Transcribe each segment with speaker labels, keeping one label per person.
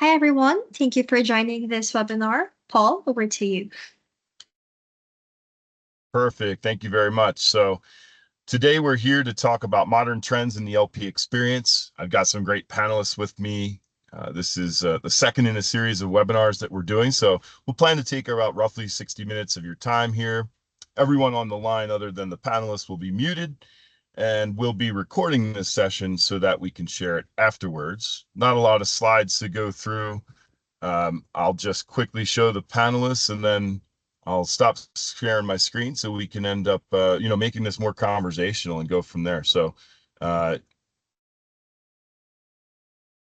Speaker 1: Hi, everyone. Thank you for joining this webinar. Paul, over to you.
Speaker 2: Perfect. Thank you very much. So today we're here to talk about modern trends in the LP experience. I've got some great panelists with me. This is the second in a series of webinars that we're doing. So we'll plan to take about roughly 60 minutes of your time here. Everyone on the line other than the panelists will be muted, and we'll be recording this session so that we can share it afterwards. Not a lot of slides to go through. I'll just quickly show the panelists and then I'll stop sharing my screen so we can end up, making this more conversational and go from there. So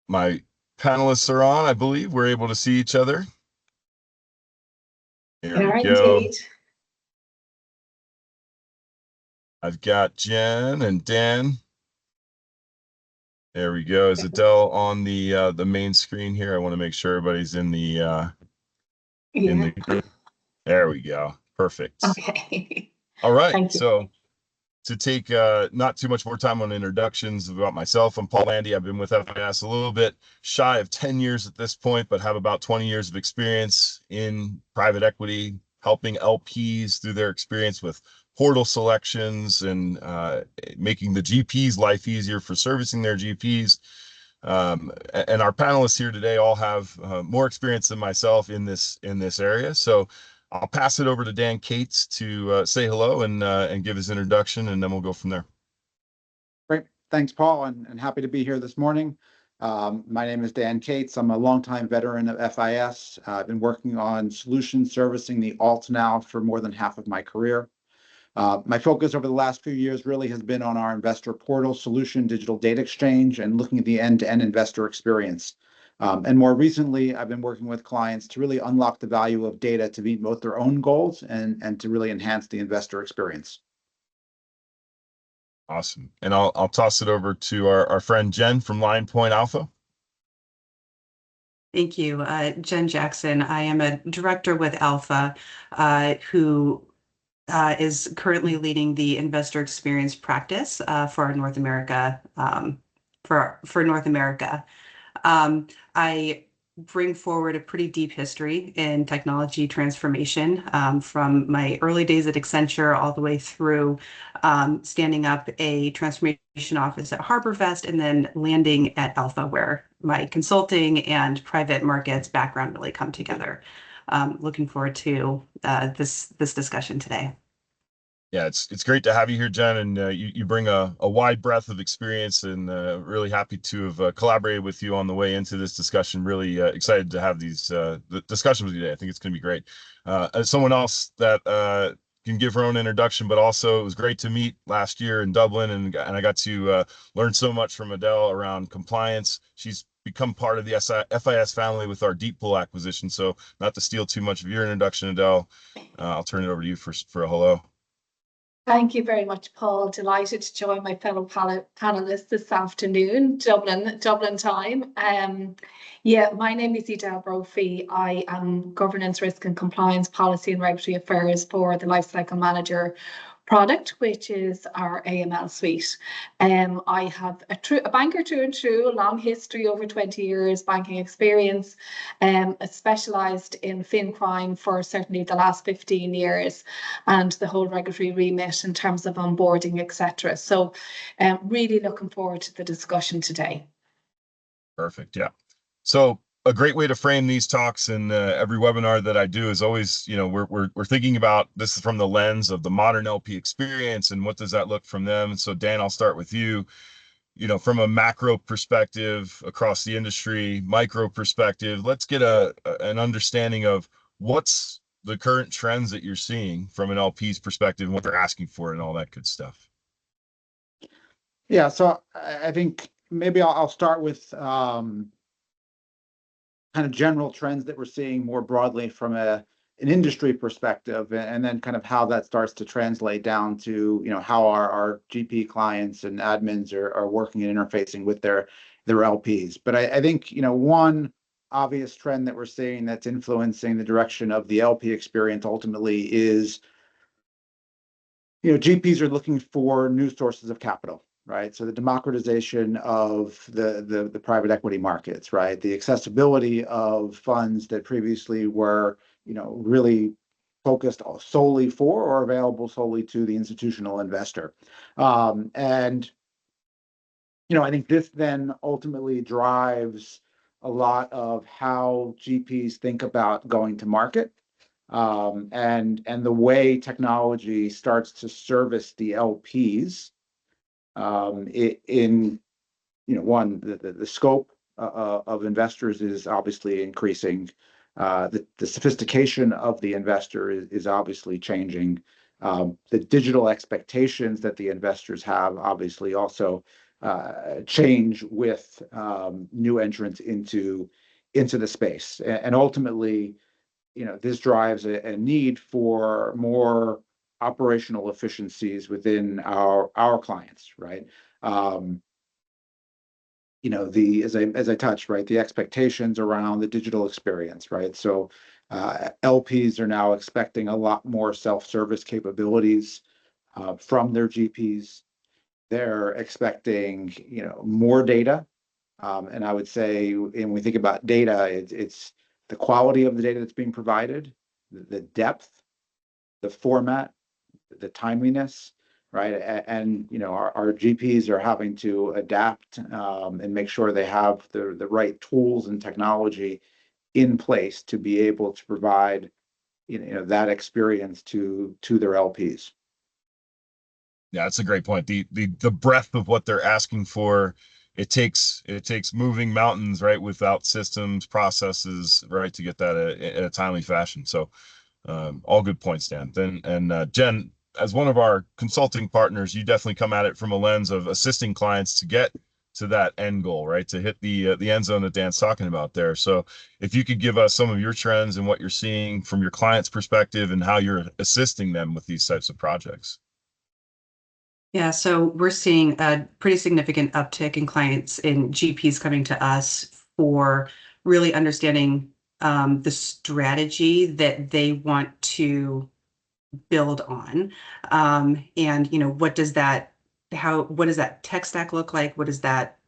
Speaker 2: my panelists are on, I believe. We're able to see each other. There we go.
Speaker 3: Indeed.
Speaker 2: I've got Jen and Dan. There we go. Is Adele on the main screen here? I want to make sure everybody's in the group. There we go. Perfect.
Speaker 3: Okay.
Speaker 2: All right.
Speaker 3: Thank you.
Speaker 2: So to take not too much more time on introductions about myself, I'm Paul Landy. I've been with FIS a little bit shy of 10 years at this point, but have about 20 years of experience in private equity, helping LPs through their experience with portal selections and making the GP's life easier for servicing their GPs. And our panelists here today all have more experience than myself in this area. So I'll pass it over to Dan Cates to say hello and give his introduction, and then we'll go from there.
Speaker 4: Great. Thanks, Paul, and happy to be here this morning. My name is Dan Cates. I'm a longtime veteran of FIS. I've been working on solutions servicing the alts now for more than half of my career. My focus over the last few years really has been on our investor portal solution, digital data exchange, and looking at the end-to-end investor experience. And more recently, I've been working with clients to really unlock the value of data to meet both their own goals and to really enhance the investor experience.
Speaker 2: Awesome. And I'll toss it over to our friend Jen from Lion Point Alpha.
Speaker 5: Thank you. Jen Jackson. I am a director with Alpha who is currently leading the investor experience practice for North America. For North America, I bring forward a pretty deep history in technology transformation from my early days at Accenture all the way through standing up a transformation office at HarborVest and then landing at Alpha, where my consulting and private markets background really come together. Looking forward to this discussion today.
Speaker 2: Yeah, it's great to have you here, Jen, and you bring a wide breadth of experience, and really happy to have collaborated with you on the way into this discussion. Really excited to have these the discussion with you today. I think it's going to be great. As someone else that can give her own introduction, but also it was great to meet last year in Dublin, and I got to learn so much from Adele around compliance. She's become part of the FIS family with our Deep Pool acquisition. So not to steal too much of your introduction, Adele, I'll turn it over to you for a hello.
Speaker 3: Thank you very much, Paul. Delighted to join my fellow panelists this afternoon, Dublin time. My name is Adele Brophy. I am Governance, Risk and Compliance Policy and Regulatory Affairs for the Lifecycle Manager product, which is our AML suite. I have a banker through and through, a long history, over 20 years banking experience, specialised in fin crime for certainly the last 15 years, and the whole regulatory remit in terms of onboarding, etc. So really looking forward to the discussion today.
Speaker 2: Perfect. Yeah. So a great way to frame these talks and every webinar that I do is always, we're thinking about this from the lens of the modern LP experience and what does that look from them. And so Dan, I'll start with you. From a macro perspective across the industry, micro perspective, let's get an understanding of what's the current trends that you're seeing from an LP's perspective and what they're asking for and all that good stuff.
Speaker 4: Yeah, so I think maybe I'll start with kind of general trends that we're seeing more broadly from an industry perspective, and then kind of how that starts to translate down to how our GP clients and admins are working and interfacing with their LPs. But I think one obvious trend that we're seeing that's influencing the direction of the LP experience ultimately is GPs are looking for new sources of capital. right? So the democratization of the private equity markets, right? The accessibility of funds that previously were, really focused solely for or available solely to the institutional investor. And I think this then ultimately drives a lot of how GPs think about going to market, and the way technology starts to service the LPs. In one, the scope of investors is obviously increasing. The sophistication of the investor is obviously changing. The digital expectations that the investors have obviously also change with new entrants into the space. And ultimately, this drives a need for more operational efficiencies within our clients, right? As I touched, right, the expectations around the digital experience, right? So LPs are now expecting a lot more self-service capabilities from their GPs. They're expecting, more data. And I would say, when we think about data, it's the quality of the data that's being provided, the depth, the format, the timeliness, right? And our GPs are having to adapt and make sure they have the right tools and technology in place to be able to provide that experience to their LPs.
Speaker 2: Yeah, that's a great point. The breadth of what they're asking for, it takes moving mountains, right, without systems, processes, right, to get that in a timely fashion. So all good points, Dan. And Jen, as one of our consulting partners, you definitely come at it from a lens of assisting clients to get to that end goal, right, to hit the end zone that Dan's talking about there. So if you could give us some of your trends and what you're seeing from your clients' perspective and how you're assisting them with these types of projects.
Speaker 5: Yeah, so we're seeing a pretty significant uptick in clients and GPs coming to us for really understanding the strategy that they want to build on. And, what does that tech stack look like? What does that,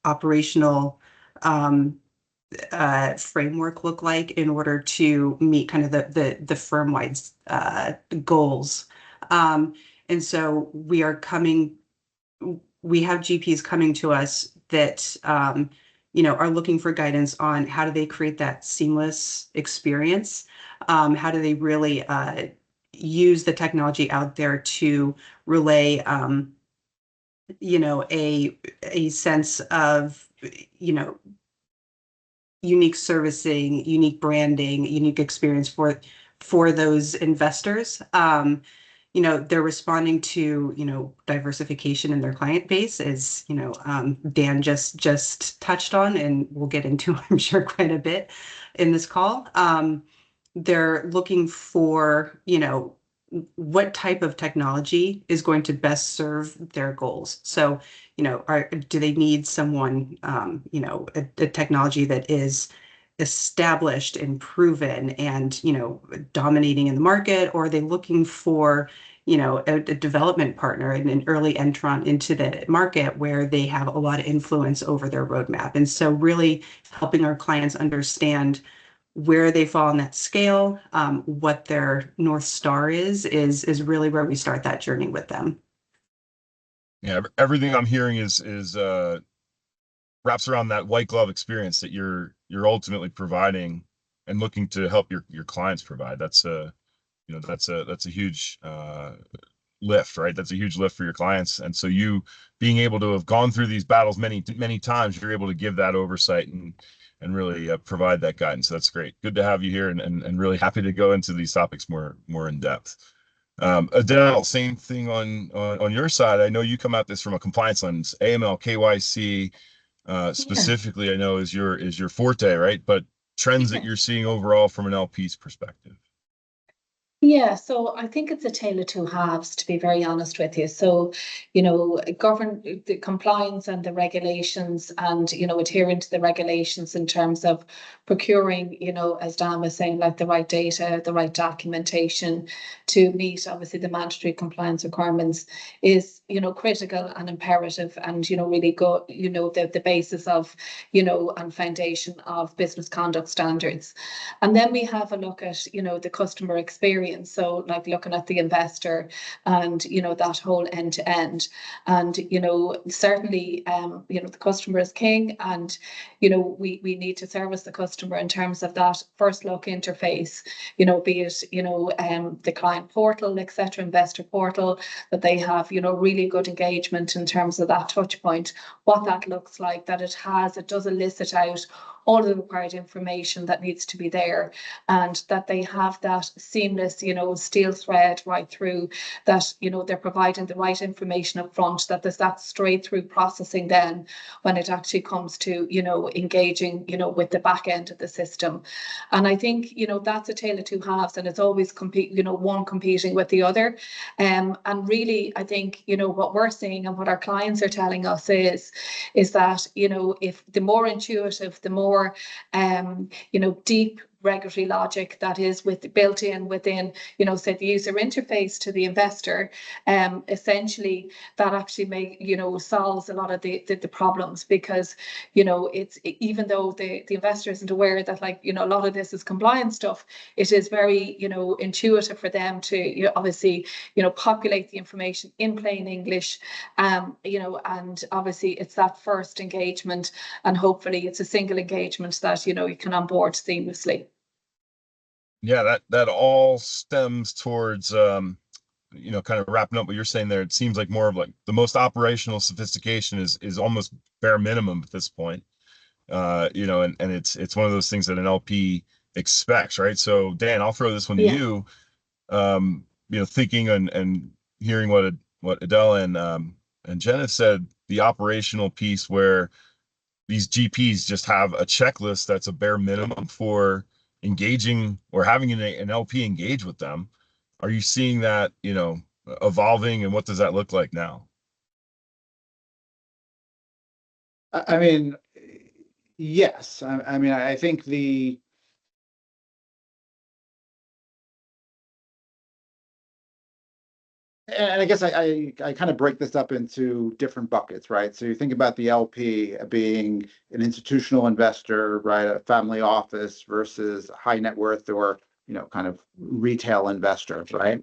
Speaker 5: operational framework look like in order to meet kind of the firm-wide goals? And so we have GPs coming to us that, are looking for guidance on how do they create that seamless experience? How do they really use the technology out there to relay, a sense of, unique servicing, unique branding, unique experience for those investors. They're responding to, diversification in their client base, as, Dan just touched on, and we'll get into, I'm sure, quite a bit in this call. They're looking for, what type of technology is going to best serve their goals. So, do they need someone, a technology that is established and proven and, dominating in the market, or are they looking for, a development partner and an early entrant into the market where they have a lot of influence over their roadmap? And so really helping our clients understand where they fall on that scale, what their North Star is really where we start that journey with them.
Speaker 2: Yeah, everything I'm hearing is wraps around that white glove experience that you're ultimately providing and looking to help your clients provide. That's a huge lift, right? That's a huge lift for your clients. And so you being able to have gone through these battles many times, you're able to give that oversight and really provide that guidance. So that's great. Good to have you here, and really happy to go into these topics more in depth. Adele, same thing on your side. I know you come at this from a compliance lens, AML, KYC, specifically, I know is your forte, right? But trends that you're seeing overall from an LP's perspective.
Speaker 3: Yeah, so I think it's a tale of two halves, to be very honest with you. So, the compliance and the regulations and, adhering to the regulations in terms of procuring, as Dan was saying, like the right data, the right documentation to meet obviously the mandatory compliance requirements is critical and imperative, and really go the basis of and foundation of business conduct standards. And then we have a look at the customer experience, so like looking at the investor and that whole end to end. And certainly the customer is king, and we need to service the customer in terms of that first look interface, be it the client portal, etc., investor portal, that they have really good engagement in terms of that touch point, what that looks like, that it does elicit out all the required information that needs to be there, and that they have that seamless steel thread right through, that they're providing the right information up front, that there's that straight through processing then when it actually comes to engaging with the back end of the system. And I think that's a tale of two halves, and it's always one competing with the other. And really I think what we're seeing and what our clients are telling us is that if the more intuitive, the more deep regulatory logic that is built in within say the user interface to the investor, essentially that actually solves a lot of the problems, because it's, even though the investor isn't aware that a lot of this is compliance stuff, it is very intuitive for them to obviously populate the information in plain English, and obviously it's that first engagement, and hopefully it's a single engagement that you can onboard seamlessly.
Speaker 2: Yeah, that all stems towards kind of wrapping up what you're saying there. It seems like more of like the most operational sophistication is almost bare minimum at this point. And it's one of those things that an LP expects, right? So Dan, I'll throw this one to you. Thinking and hearing what Adele and Jen have said, the operational piece where these GPs just have a checklist that's a bare minimum for engaging or having an LP engage with them. Are you seeing that evolving, and what does that look like now?
Speaker 4: I mean, yes. I mean, I think and I guess I kind of break this up into different buckets, right? So you think about the LP being an institutional investor, right? A family office versus high net worth or, kind of retail investor, right?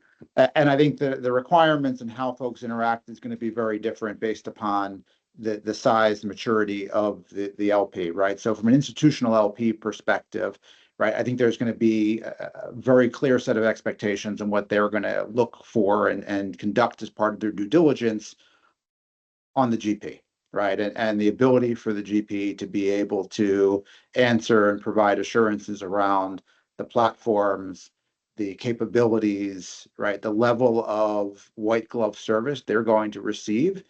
Speaker 4: And I think the requirements and how folks interact is going to be very different based upon the size and maturity of the LP, right? So from an institutional LP perspective, right, I think there's going to be a very clear set of expectations on what they're going to look for and conduct as part of their due diligence on the GP, right? And the ability for the GP to be able to answer and provide assurances around the platforms, the capabilities, right? The level of white glove service they're going to receive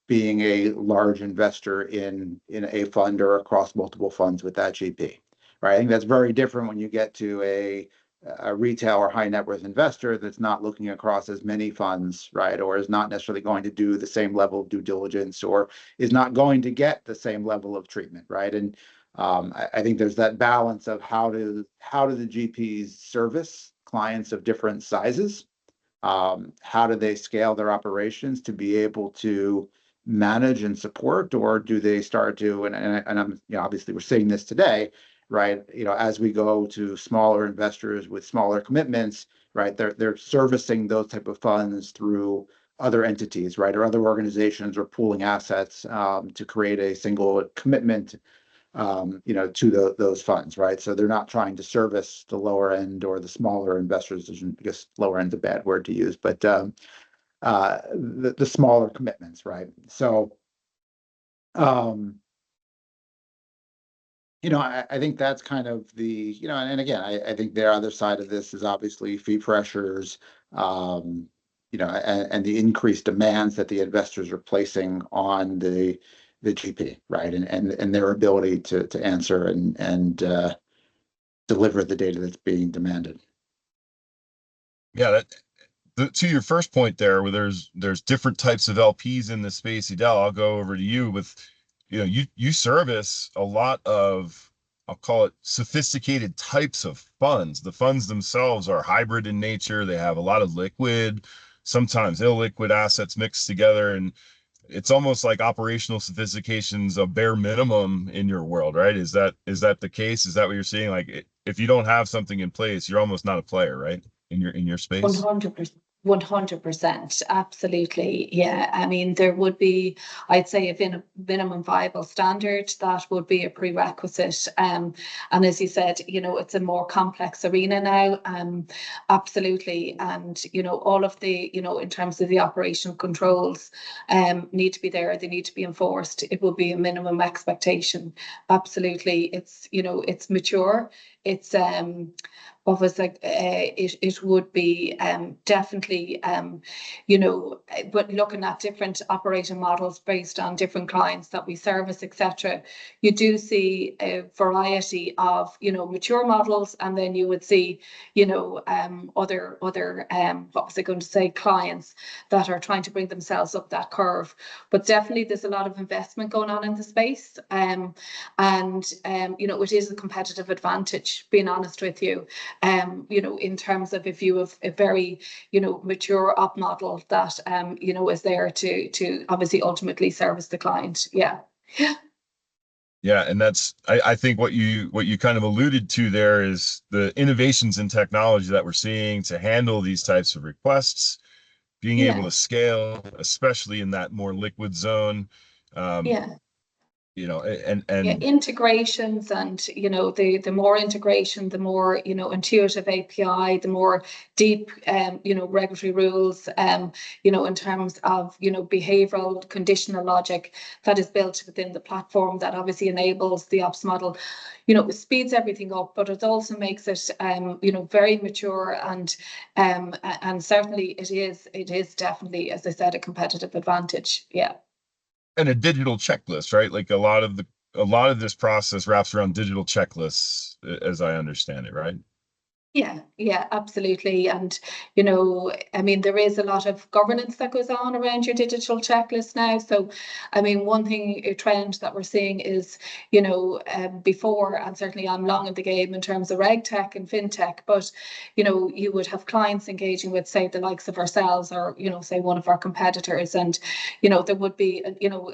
Speaker 4: being a large investor in a fund or across multiple funds with that GP. Right. I think that's very different when you get to a retail or high net worth investor that's not looking across as many funds, right, or is not necessarily going to do the same level of due diligence, or is not going to get the same level of treatment, right? And I think there's that balance of how do the GPs service clients of different sizes? How do they scale their operations to be able to manage and support, or do they start to, and I'm obviously we're seeing this today, right? As we go to smaller investors with smaller commitments, right? They're servicing those type of funds through other entities, right, or other organizations, or pooling assets to create a single commitment, to those funds, right? So they're not trying to service the lower end or the smaller investors. I guess lower end's a bad word to use, but the smaller commitments, right? So I think that's kind of the, and again, I think the other side of this is obviously fee pressures, and the increased demands that the investors are placing on the GP, right? And their ability to answer and deliver the data that's being demanded.
Speaker 2: Yeah, to your first point there, where there's different types of LPs in this space, Adele, I'll go over to you with, you service a lot of, I'll call it sophisticated types of funds. The funds themselves are hybrid in nature. They have a lot of liquid, sometimes illiquid assets mixed together, and it's almost like operational sophistication's a bare minimum in your world, right? Is that the case? Is that what you're seeing? Like, if you don't have something in place, you're almost not a player, right? In your space.
Speaker 3: 100%. 100%, absolutely. Yeah, I mean, there would be, I'd say, a minimum viable standard that would be a prerequisite. And as you said, you know, it's a more complex arena now. Absolutely. And, you know, all of the, you know, in terms of the operational controls, need to be there. They need to be enforced. It will be a minimum expectation. Absolutely. It's, you know, it's mature. It's, what was like, it would be definitely, you know, but looking at different operating models based on different clients that we service, etc., you do see a variety of, you know, mature models, and then you would see, you know, other what was I going to say, clients that are trying to bring themselves up that curve. But definitely there's a lot of investment going on in the space, and you know, it is a competitive advantage, being honest with you. You know, in terms of if you have a very, you know, mature op model that, you know, is there to obviously ultimately service the client. Yeah.
Speaker 2: Yeah, and that's I think what you kind of alluded to there is the innovations in technology that we're seeing to handle these types of requests, being able to scale, especially in that more liquid zone.
Speaker 3: Yeah.
Speaker 2: You know,
Speaker 3: Yeah, integrations, and you know, the more integration, the more, you know, intuitive API, the more deep you know, regulatory rules, you know, in terms of, you know, behavioral conditional logic that is built within the platform that obviously enables the ops model. You know, it speeds everything up, but it also makes it you know, very mature, and certainly it is definitely, as I said, a competitive advantage. Yeah.
Speaker 2: And a digital checklist, right? Like a lot of this process wraps around digital checklists, as I understand it, right?
Speaker 3: Yeah, absolutely. And, you know, I mean, there is a lot of governance that goes on around your digital checklist now. So, I mean, one thing, a trend that we're seeing is, you know, before, and certainly I'm long in the game in terms of reg tech and fintech, but, you know, you would have clients engaging with, say, the likes of ourselves, or, you know, say one of our competitors. And, you know, there would be, you know,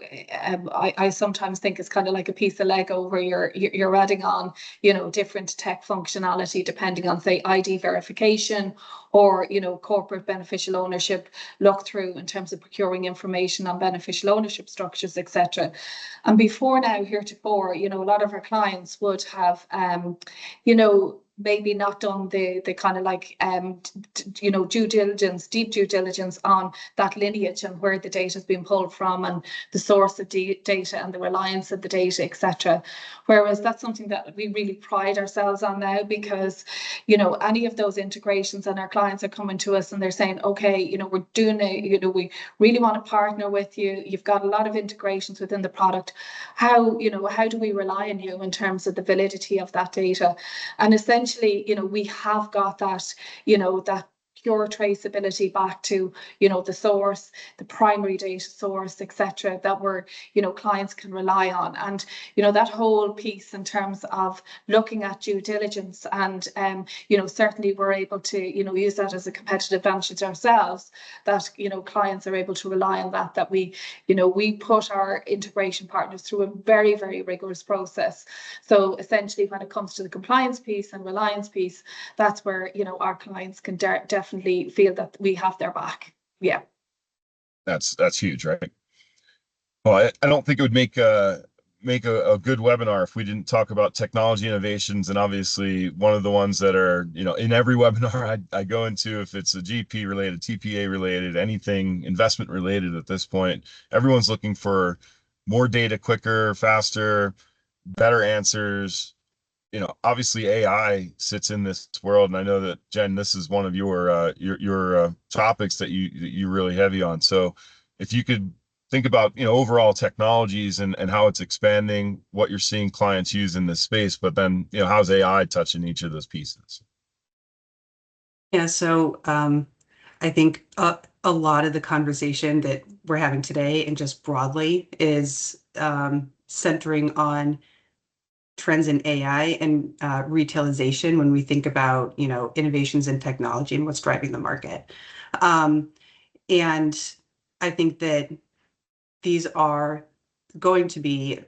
Speaker 3: I sometimes think it's kind of like a piece of Lego where you're adding on, you know, different tech functionality depending on, say, ID verification, or, you know, corporate beneficial ownership look through in terms of procuring information on beneficial ownership structures, etc. And before now, heretofore, you know, a lot of our clients would have, you know, maybe not done the kind of like, you know, deep due diligence on that lineage and where the data has been pulled from, and the source of data and the reliance of the data, etc. Whereas that's something that we really pride ourselves on now, because, you know, any of those integrations, and our clients are coming to us and they're saying, okay, you know, we're doing it, you know, we really want to partner with you. You've got a lot of integrations within the product. How, you know, how do we rely on you in terms of the validity of that data? And essentially, you know, we have got that, you know, that pure traceability back to, you know, the source, the primary data source, etc., that we're, you know, clients can rely on. And, you know, that whole piece in terms of looking at due diligence, and, you know, certainly we're able to, you know, use that as a competitive advantage ourselves, that, you know, clients are able to rely on that we, you know, we put our integration partners through a very, very rigorous process. So essentially, when it comes to the compliance piece and reliance piece, that's where, you know, our clients can definitely feel that we have their back. Yeah.
Speaker 2: That's huge, right? Well, I don't think it would make a good webinar if we didn't talk about technology innovations. And obviously one of the ones that are, you know, in every webinar I go into, if it's a GP related, TPA related, anything investment related at this point, everyone's looking for more data, quicker, faster, better answers. You know, obviously AI sits in this world, and I know that, Jen, this is one of your topics that you're really heavy on. So if you could think about, you know, overall technologies and how it's expanding, what you're seeing clients use in this space, but then, you know, how's AI touching each of those pieces?
Speaker 5: Yeah, so I think a lot of the conversation that we're having today, and just broadly, is centering on trends in AI and retailization when we think about, you know, innovations in technology and what's driving the market. And I think that these are going to be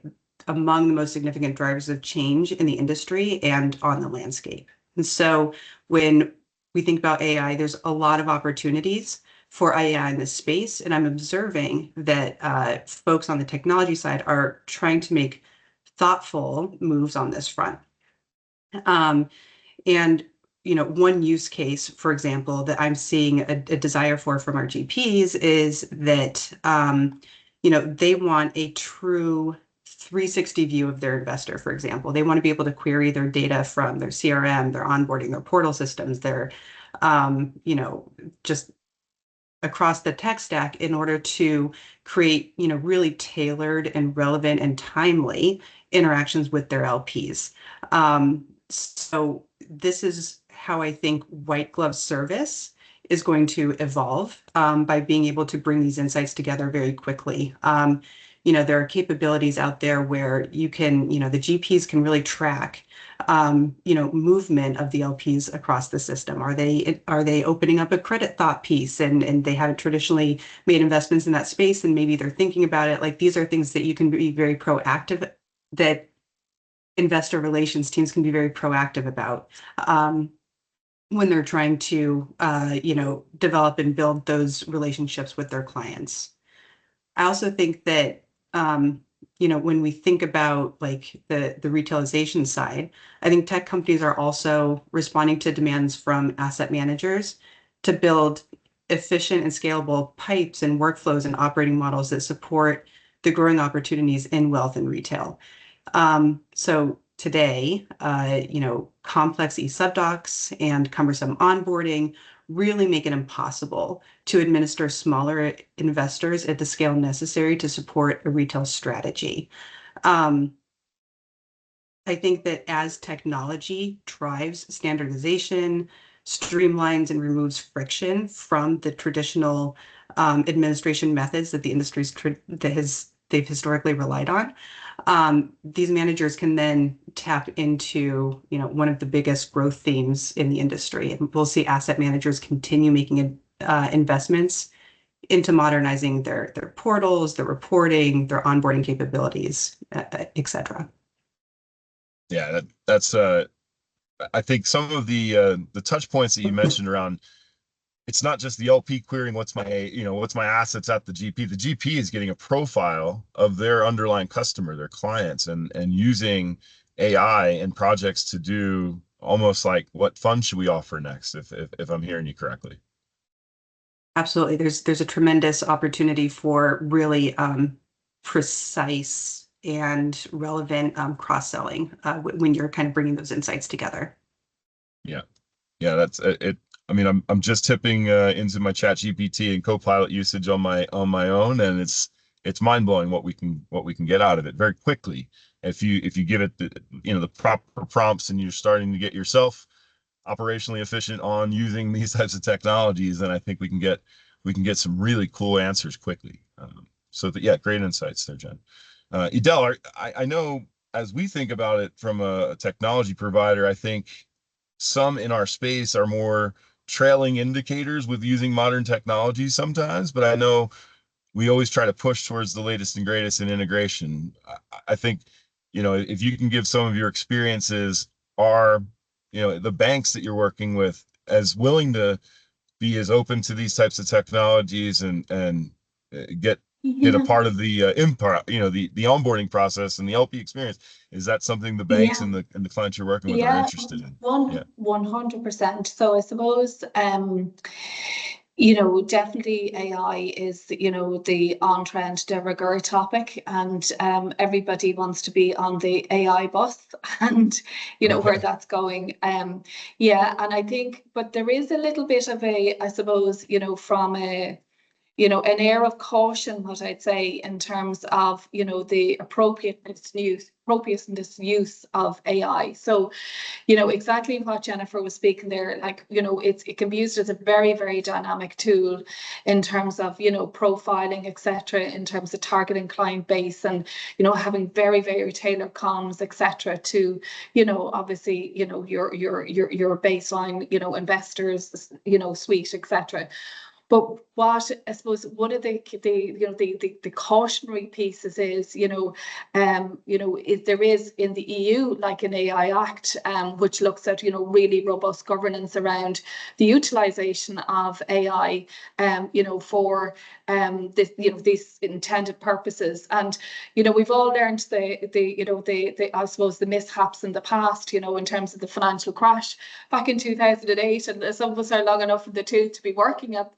Speaker 5: among the most significant drivers of change in the industry and on the landscape. And so when we think about AI, there's a lot of opportunities for AI in this space. And I'm observing that folks on the technology side are trying to make thoughtful moves on this front. And one use case, for example, that I'm seeing a desire for from our GPs is that they want a true 360 view of their investor, for example. They want to be able to query their data from their CRM, their onboarding, their portal systems, their, just across the tech stack in order to create, really tailored and relevant and timely interactions with their LPs. So this is how I think white glove service is going to evolve by being able to bring these insights together very quickly. There are capabilities out there where you can, the GPs can really track, movement of the LPs across the system. Are they opening up a credit thought piece and they haven't traditionally made investments in that space and maybe they're thinking about it? Like these are things that you can be very proactive, that investor relations teams can be very proactive about when they're trying to, develop and build those relationships with their clients. I also think that, when we think about like the retailization side, I think tech companies are also responding to demands from asset managers to build efficient and scalable pipes and workflows and operating models that support the growing opportunities in wealth and retail. So today, complex e-subdocs and cumbersome onboarding really make it impossible to administer smaller investors at the scale necessary to support a retail strategy. I think that as technology drives standardization, streamlines and removes friction from the traditional administration methods that the industry's they've historically relied on, these managers can then tap into, one of the biggest growth themes in the industry. And we'll see asset managers continue making investments into modernizing their portals, their reporting, their onboarding capabilities, et cetera.
Speaker 2: Yeah, that's I think some of the touch points that you mentioned around, it's not just the LP querying what's my assets at the GP. The GP is getting a profile of their underlying customer, their clients, and using AI and projects to do almost like what fund should we offer next, if I'm hearing you correctly.
Speaker 5: Absolutely. There's a tremendous opportunity for really precise and relevant cross-selling when you're kind of bringing those insights together.
Speaker 2: Yeah, that's it. I mean, I'm just tipping into my ChatGPT and Copilot usage on my own, and it's mind blowing what we can get out of it very quickly if you give it the proper prompts and you're starting to get yourself operationally efficient on using these types of technologies. Then I think we can get some really cool answers quickly. Great insights there, Jen. Edel, I know as we think about it from a technology provider, I think some in our space are more trailing indicators with using modern technology sometimes, but I know we always try to push towards the latest and greatest in integration. I think, if you can give some of your experiences, are, the banks that you're working with as willing to be as open to these types of technologies and get a part of the the onboarding process and the LP experience? Is that something the banks and the clients you're working with are interested in?
Speaker 3: 100%. So I suppose definitely AI is the on-trend de rigueur topic, and everybody wants to be on the AI bus and where that's going. And I think, but there is a little bit of I suppose from an air of caution, what I'd say, in terms of, the appropriateness use of AI. So, exactly what Jennifer was speaking there, like, it can be used as a very, very dynamic tool in terms of, profiling, etc., in terms of targeting client base and, having very, very tailored comms, etc., to, obviously, your baseline, investors, suite, etc. But what I suppose one of the the cautionary pieces is, there is in the EU like an AI Act, which looks at really robust governance around the utilization of AI, for these intended purposes. And we've all learned the I suppose the mishaps in the past, in terms of the financial crash back in 2008, and some of us are long enough in the tooth to be working at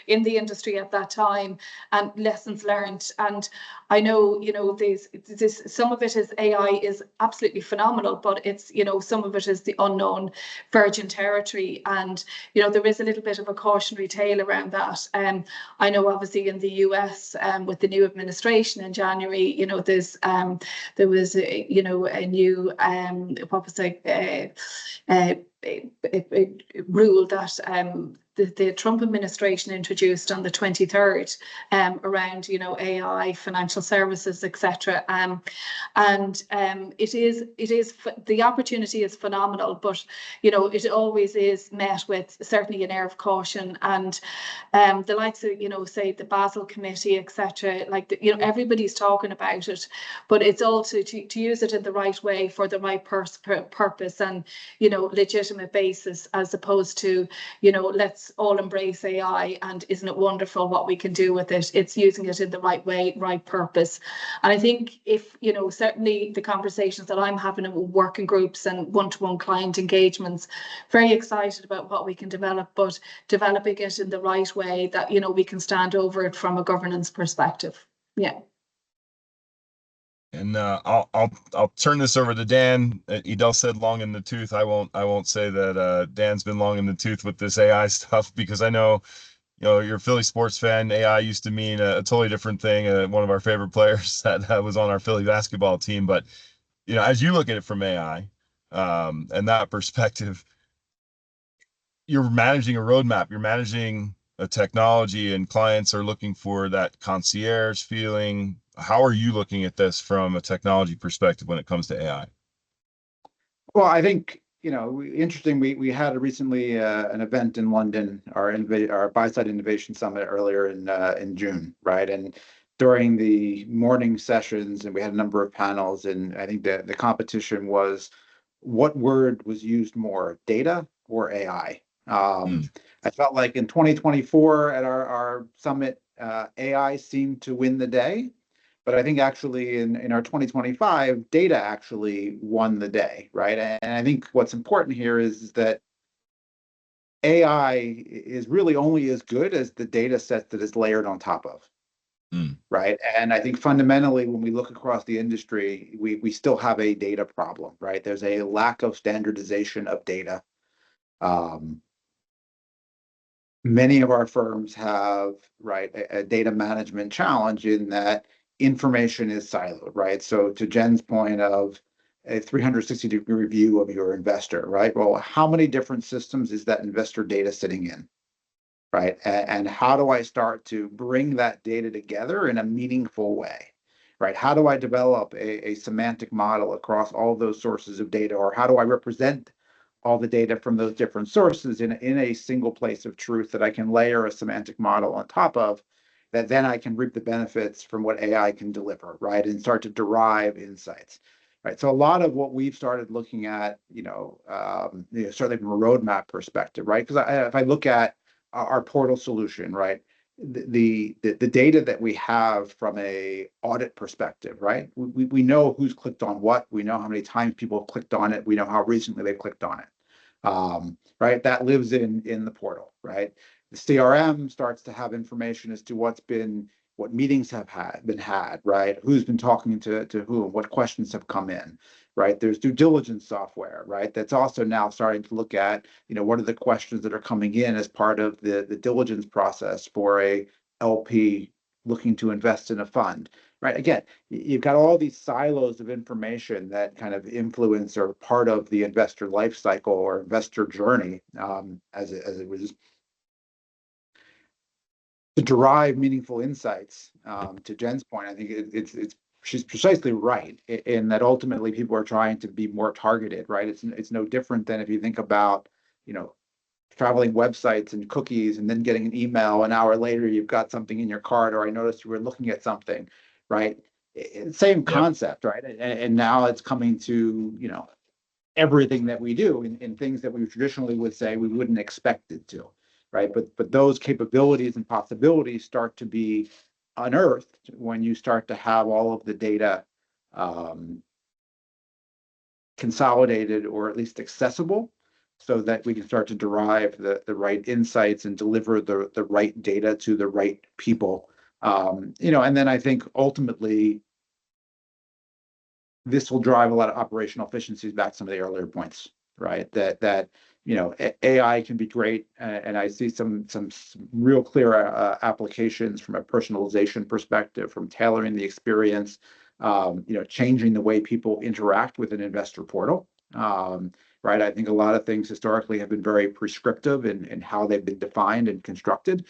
Speaker 3: in the industry at that time, and lessons learned. And I know some of it is AI is absolutely phenomenal, but it's some of it is the unknown virgin territory, and there is a little bit of a cautionary tale around that. I know obviously in the US, with the new administration in January, there was a new what was a rule that the Trump administration introduced on the 23rd, around AI, financial services, etc. And it is the opportunity is phenomenal, but it always is met with certainly an air of caution. And the likes of say the Basel Committee, etc. Like everybody's talking about it, but it's also to use it in the right way for the right purpose and legitimate basis, as opposed to let's all embrace AI and isn't it wonderful what we can do with it. It's using it in the right way, right purpose. And I think if certainly the conversations that I'm having in working groups and one-to-one client engagements, very excited about what we can develop, but developing it in the right way that we can stand over it from a governance perspective. Yeah.
Speaker 2: And I'll turn this over to Dan. Edel said long in the tooth. I won't say that Dan's been long in the tooth with this AI stuff, because I know you're a Philly sports fan. AI used to mean a totally different thing. One of our favorite players that was on our Philly basketball team. But as you look at it from AI, and that perspective, you're managing a roadmap. You're managing a technology, and clients are looking for that concierge feeling. How are you looking at this from a technology perspective when it comes to AI?
Speaker 4: Well, I think, interesting. We had recently an event in London, our Buy-Side Innovation Summit earlier in June, right? And during the morning sessions, and we had a number of panels, and I think the competition was what word was used more, data or AI? I felt like in 2024 at our summit, AI seemed to win the day. But I think actually in our 2025, data actually won the day, right? And I think what's important here is that AI is really only as good as the data set that is layered on top of, right? And I think fundamentally, when we look across the industry, we still have a data problem, right? There's a lack of standardization of data. Many of our firms have, right, a data management challenge in that information is siloed, right? So to Jen's point of a 360-degree view of your investor, right? Well, how many different systems is that investor data sitting in, right? And how do I start to bring that data together in a meaningful way, right? How do I develop a semantic model across all those sources of data, or how do I represent all the data from those different sources in a single place of truth that I can layer a semantic model on top of, that then I can reap the benefits from what AI can deliver, right? And start to derive insights, right? So a lot of what we've started looking at, certainly from a roadmap perspective, right? Because if I look at our portal solution, right? The data that we have from a audit perspective, right? We know who's clicked on what, we know how many times people have clicked on it, we know how recently they clicked on it, right? That lives in the portal, right? The CRM starts to have information as to what meetings have been had, right? Who's been talking to whom, what questions have come in, right? There's due diligence software, right? That's also now starting to look at, what are the questions that are coming in as part of the diligence process for a LP looking to invest in a fund, right? Again, you've got all these silos of information that kind of influence or part of the investor life cycle or investor journey, as it was, to derive meaningful insights. To Jen's point, I think she's precisely right in that ultimately people are trying to be more targeted, right? It's no different than if you think about, traveling websites and cookies, and then getting an email an hour later, you've got something in your cart, or I noticed you were looking at something, right? Same concept, right? And now it's coming to, everything that we do in things that we traditionally would say we wouldn't expect it to, right? But those capabilities and possibilities start to be unearthed when you start to have all of the data consolidated, or at least accessible, so that we can start to derive the right insights and deliver the right data to the right people. And then I think ultimately this will drive a lot of operational efficiencies, back to some of the earlier points, right? That AI can be great, and I see some real clear applications from a personalization perspective, from tailoring the experience, changing the way people interact with an investor portal. Right. I think a lot of things historically have been very prescriptive in how they've been defined and constructed.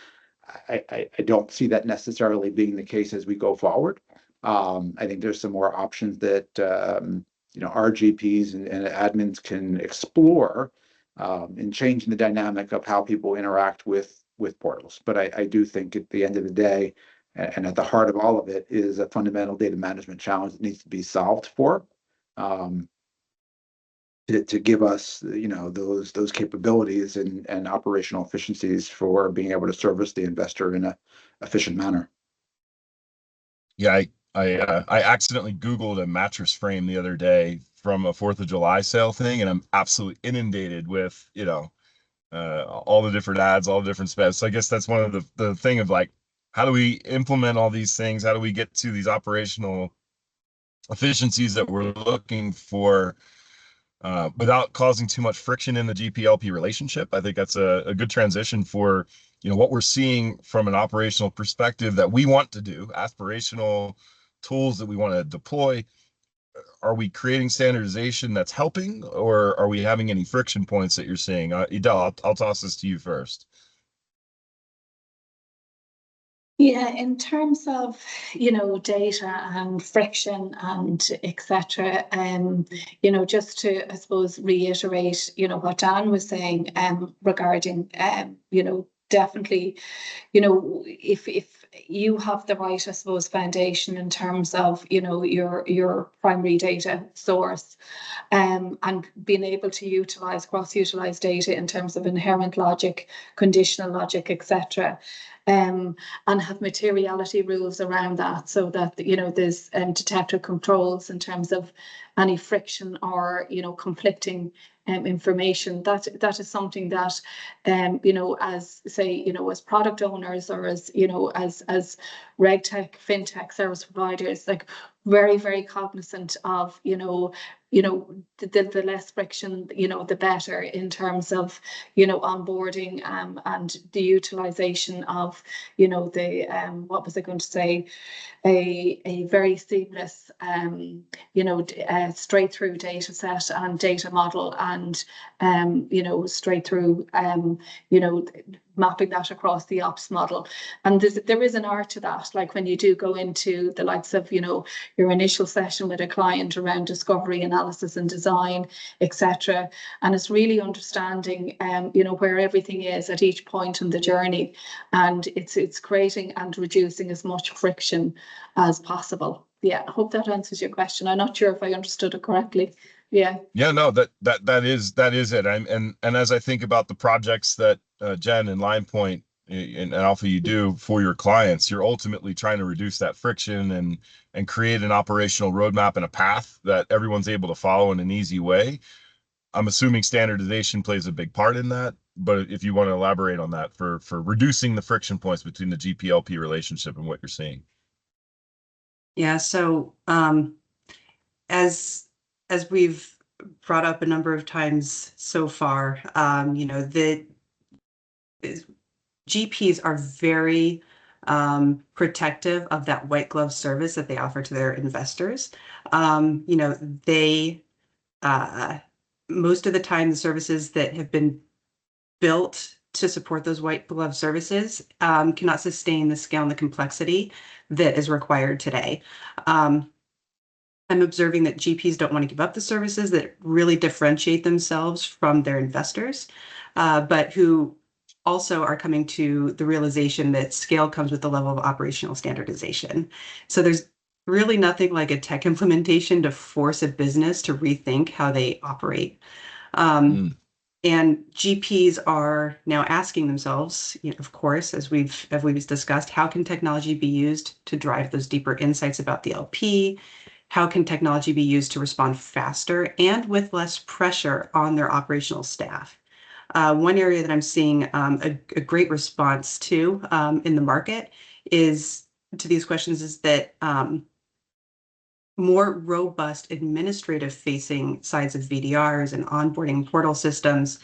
Speaker 4: I don't see that necessarily being the case as we go forward. I think there's some more options that our GPs and admins can explore in changing the dynamic of how people interact with portals. But I do think at the end of the day, and at the heart of all of it, is a fundamental data management challenge that needs to be solved for, to give us those capabilities and operational efficiencies for being able to service the investor in a efficient manner.
Speaker 2: Yeah, I accidentally Googled a mattress frame the other day from a 4th of July sale thing, and I'm absolutely inundated with, all the different ads, all the different specs. So I guess that's one of the thing of like, how do we implement all these things? How do we get to these operational efficiencies that we're looking for without causing too much friction in the GP-LP relationship? I think that's a good transition for, what we're seeing from an operational perspective that we want to do, aspirational tools that we want to deploy. Are we creating standardization that's helping, or are we having any friction points that you're seeing? Edel, I'll toss this to you first.
Speaker 3: Yeah, in terms of, data and friction and etc. Just to, I suppose, reiterate, what Dan was saying regarding, definitely, if you have the right, I suppose, foundation in terms of, your primary data source, and being able to utilize, cross-utilize data in terms of inherent logic, conditional logic, etc. And have materiality rules around that, so that there's detector controls in terms of any friction or conflicting information. That is something that as say as product owners, or as as regtech, fintech service providers, like very, very cognizant of the less friction, the better, in terms of onboarding and the utilization of the what was I going to say, a very seamless straight through data set and data model, and straight through mapping that across the ops model. And there is an art to that, like when you do go into the likes of your initial session with a client around discovery, analysis and design, etc. And it's really understanding where everything is at each point in the journey, and it's creating and reducing as much friction as possible. Yeah, I hope that answers your question. I'm not sure if I understood it correctly. Yeah,
Speaker 2: no, that is it. And as I think about the projects that Jen and LinePoint and Alpha you do for your clients, you're ultimately trying to reduce that friction and create an operational roadmap and a path that everyone's able to follow in an easy way. I'm assuming standardization plays a big part in that, but if you want to elaborate on that for reducing the friction points between the GP-LP relationship and what you're seeing.
Speaker 5: Yeah, so as we've brought up a number of times so far, the GPs are very protective of that white glove service that they offer to their investors. They most of the time, the services that have been built to support those white glove services cannot sustain the scale and the complexity that is required today. I'm observing that GPs don't want to give up the services that really differentiate themselves from their investors. but who also are coming to the realization that scale comes with the level of operational standardization. So there's really nothing like a tech implementation to force a business to rethink how they operate.
Speaker 2: Mm.
Speaker 5: And GPs are now asking themselves, of course, as we've discussed, how can technology be used to drive those deeper insights about the LP? How can technology be used to respond faster and with less pressure on their operational staff? One area that I'm seeing a great response to in the market is to these questions is that more robust administrative facing sides of VDRs and onboarding portal systems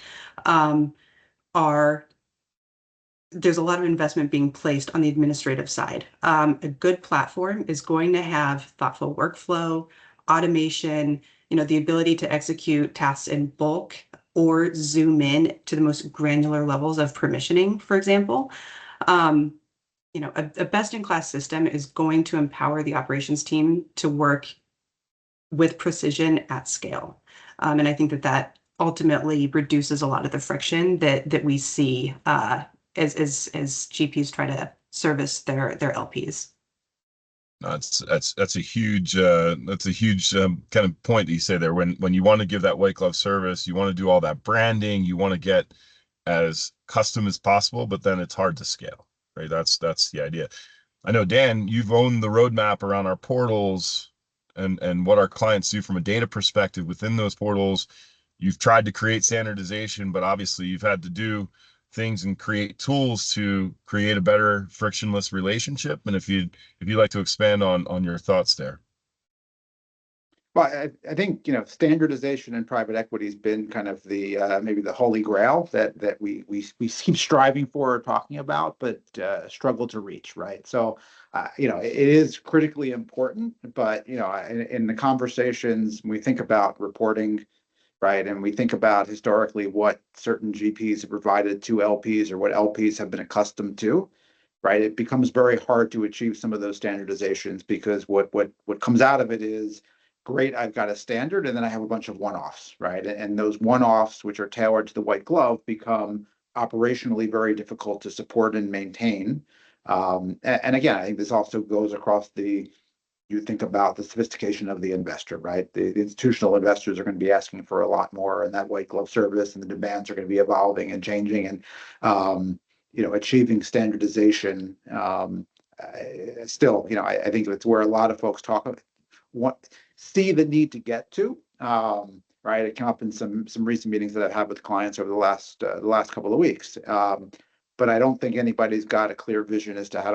Speaker 5: there's a lot of investment being placed on the administrative side. A good platform is going to have thoughtful workflow, automation, the ability to execute tasks in bulk or zoom in to the most granular levels of permissioning, for example. A best-in-class system is going to empower the operations team to work with precision at scale. And I think that ultimately reduces a lot of the friction that we see as GPs try to service their LPs.
Speaker 2: That's a huge kind of point that you say there. When you want to give that white glove service, you want to do all that branding, you want to get as custom as possible, but then it's hard to scale, right? That's the idea. I know, Dan, you've owned the roadmap around our portals and what our clients do from a data perspective within those portals. You've tried to create standardization, but obviously you've had to do things and create tools to create a better frictionless relationship. And if you'd like to expand on your thoughts there.
Speaker 4: Well, I think, standardization in private equity has been kind of the maybe the holy grail that we keep striving for or talking about, but struggle to reach, right? So, it is critically important, but, in the conversations, when we think about reporting, right, and we think about historically what certain GPs have provided to LPs or what LPs have been accustomed to, right, it becomes very hard to achieve some of those standardizations because what comes out of it is, great, I've got a standard, and then I have a bunch of one-offs, right? And those one-offs, which are tailored to the white glove, become operationally very difficult to support and maintain. And again, I think this also goes across you think about the sophistication of the investor, right? The institutional investors are going to be asking for a lot more, and that white glove service and the demands are going to be evolving and changing, and achieving standardization. Still, I think it's where a lot of folks see the need to get to, right? It came up in some recent meetings that I've had with clients over the last couple of weeks. But I don't think anybody's got a clear vision as to how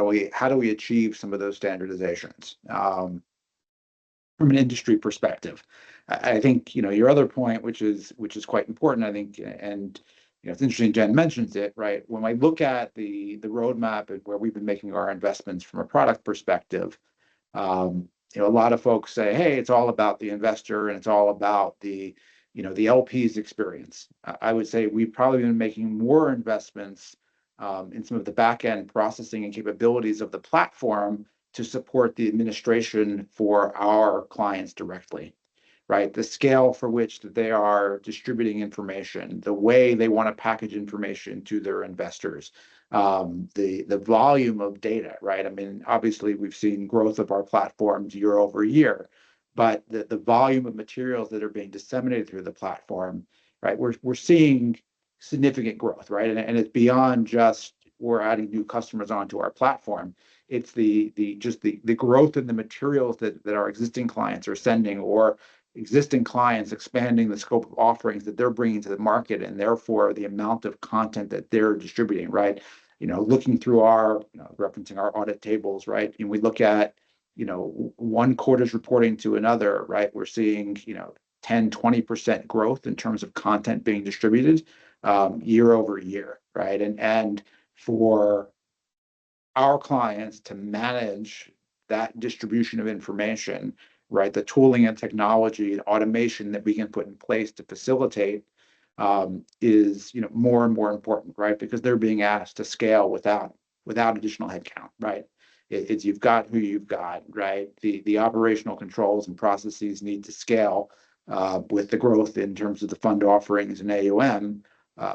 Speaker 4: do we achieve some of those standardizations from an industry perspective. I think your other point, which is quite important, I think, and it's interesting Jen mentions it, right? When I look at the roadmap and where we've been making our investments from a product perspective, a lot of folks say, hey, it's all about the investor and it's all about the LP's experience. I would say we've probably been making more investments in some of the back end processing and capabilities of the platform to support the administration for our clients directly, right? The scale for which that they are distributing information, the way they want to package information to their investors, the volume of data, right? I mean, obviously we've seen growth of our platforms year over year, but the volume of materials that are being disseminated through the platform, right? We're seeing significant growth, right? And it's beyond just we're adding new customers onto our platform. It's the growth in the materials that our existing clients are sending, or existing clients expanding the scope of offerings that they're bringing to the market, and therefore the amount of content that they're distributing, right? Looking through referencing our audit tables, right? And we look at, one quarter's reporting to another, right? We're seeing, 10-20% growth in terms of content being distributed year over year, right? And for our clients to manage that distribution of information, right, the tooling and technology and automation that we can put in place to facilitate is more and more important, right? Because they're being asked to scale without additional headcount, right? It's you've got who you've got, right? The operational controls and processes need to scale with the growth in terms of the fund offerings and AUM.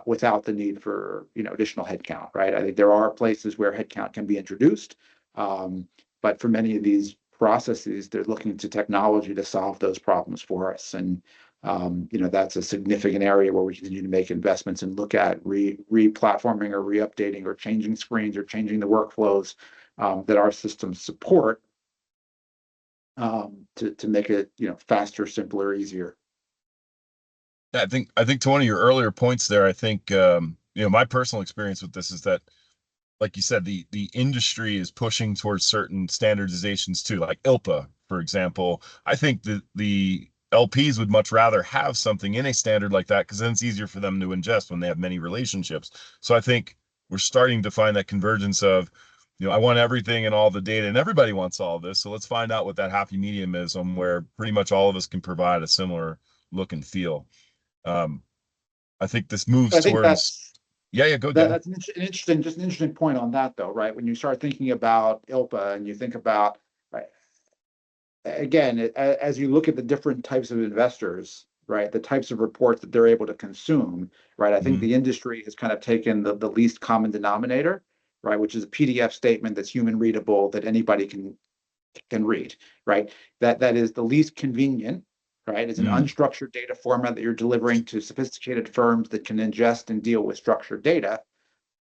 Speaker 4: without the need for, additional headcount, right? I think there are places where headcount can be introduced, but for many of these processes, they're looking to technology to solve those problems for us. And that's a significant area where we continue to make investments and look at re-platforming or re-updating or changing screens or changing the workflows that our systems support to make it, faster, simpler, easier.
Speaker 2: I think to one of your earlier points there, I think my personal experience with this is that, like you said, the industry is pushing towards certain standardizations too, like ILPA, for example. I think that the LPs would much rather have something in a standard like that because then it's easier for them to ingest when they have many relationships. So I think we're starting to find that convergence of, I want everything and all the data, and everybody wants all of this. So let's find out what that happy medium is on where pretty much all of us can provide a similar look and feel. I think this moves towards. Yeah, go ahead.
Speaker 4: That's an interesting point on that, though, right? When you start thinking about ILPA and you think about, right, again, as you look at the different types of investors, right, the types of reports that they're able to consume, right, I think the industry has kind of taken the least common denominator, right, which is a PDF statement that's human readable that anybody can read, right? That is the least convenient, right? It's an unstructured data format that you're delivering to sophisticated firms that can ingest and deal with structured data,